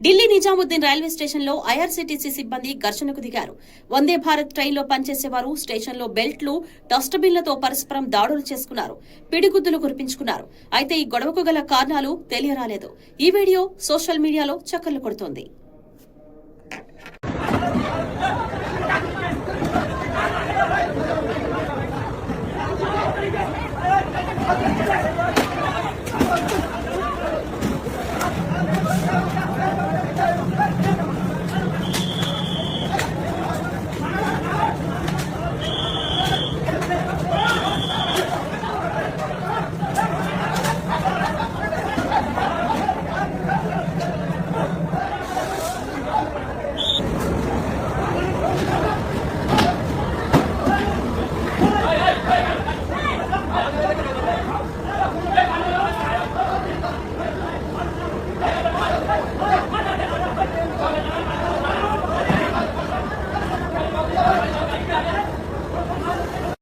Delhi Nizamuddin railway స్టేషన్లో IRCTC సిబ్బంది ఘర్షణకు దిగారు. వందే భారత్ ట్రైన్లో పనిచేసేవారు స్టేషన్లో బెల్ట్లు, డస్ట్బిన్లతో పరస్పరం దాడులు చేసుకున్నారు. పిడిగుద్దులు కురిపించుకున్నారు. అయితే ఈ గొడవకు గల కారణాలు తెలియరాలేదు. ఈ వీడియో సోషల్ మీడియాలో చక్కర్లు కొడుతోంది.